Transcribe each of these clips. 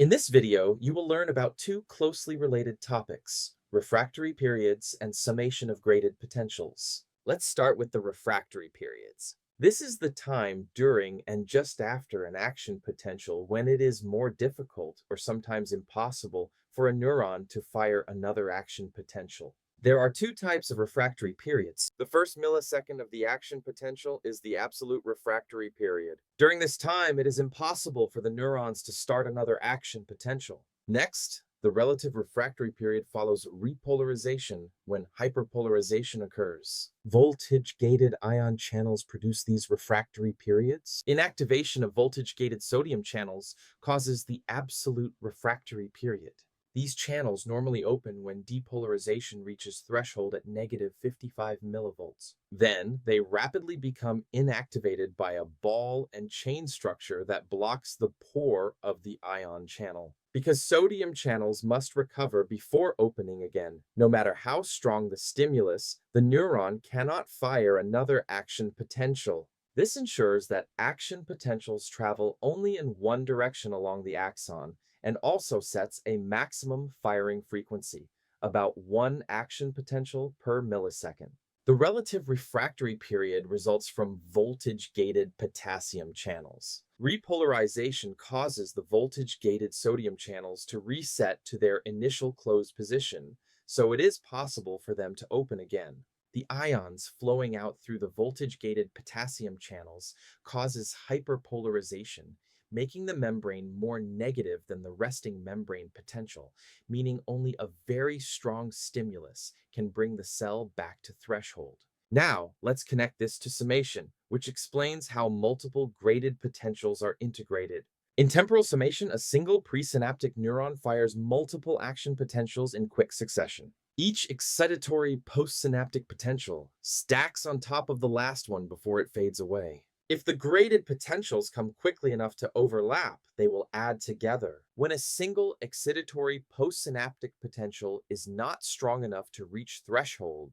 In this video, you will learn about two closely related topics, refractory periods and summation of graded potentials. Let's start with the refractory periods. This is the time during and just after an action potential when it is more difficult or sometimes impossible for a neuron to fire another action potential. There are two types of refractory periods. The first millisecond of the action potential is the absolute refractory period. During this time, it is impossible for the neurons to start another action potential. Next, the relative refractory period follows repolarization when hyperpolarization occurs. Voltage-gated ion channels produce these refractory periods. Inactivation of voltage-gated sodium channels causes the absolute refractory period. These channels normally open when depolarization reaches threshold at negative 55 millivolts. Then, they rapidly become inactivated by a ball and chain structure that blocks the pore of the ion channel. Because sodium channels must recover before opening again, no matter how strong the stimulus, the neuron cannot fire another action potential. This ensures that action potentials travel only in one direction along the axon, and also sets a maximum firing frequency, about one action potential per millisecond. The relative refractory period results from voltage-gated potassium channels. Repolarization causes the voltage-gated sodium channels to reset to their initial closed position, so it is possible for them to open again. The ions flowing out through the voltage-gated potassium channels causes hyperpolarization, making the membrane more negative than the resting membrane potential, meaning only a very strong stimulus can bring the cell back to threshold. Now, let's connect this to summation, which explains how multiple graded potentials are integrated. In temporal summation, a single presynaptic neuron fires multiple action potentials in quick succession. Each excitatory postsynaptic potential stacks on top of the last one before it fades away. If the graded potentials come quickly enough to overlap, they will add together. When a single excitatory postsynaptic potential is not strong enough to reach threshold,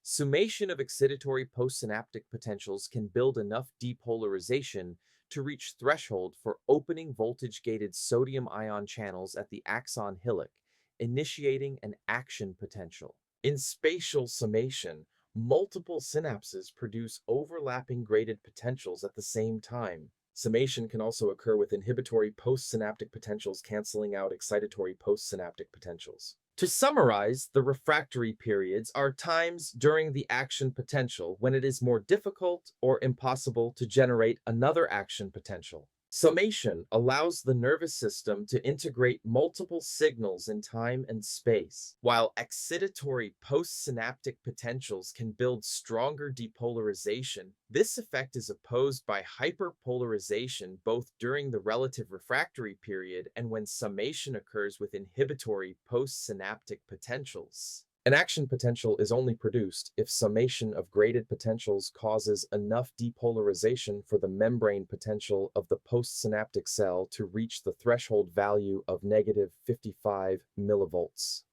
summation of excitatory postsynaptic potentials can build enough depolarization to reach threshold for opening voltage-gated sodium ion channels at the axon hillock, initiating an action potential. In spatial summation, multiple synapses produce overlapping graded potentials at the same time. Summation can also occur with inhibitory postsynaptic potentials canceling out excitatory postsynaptic potentials. To summarize, the refractory periods are times during the action potential when it is more difficult or impossible to generate another action potential. Summation allows the nervous system to integrate multiple signals in time and space, while excitatory postsynaptic potentials can build stronger depolarization. This effect is opposed by hyperpolarization both during the relative refractory period and when summation occurs with inhibitory postsynaptic potentials. An action potential is only produced if summation of graded potentials causes enough depolarization for the membrane potential of the postsynaptic cell to reach the threshold value of negative 55 millivolts.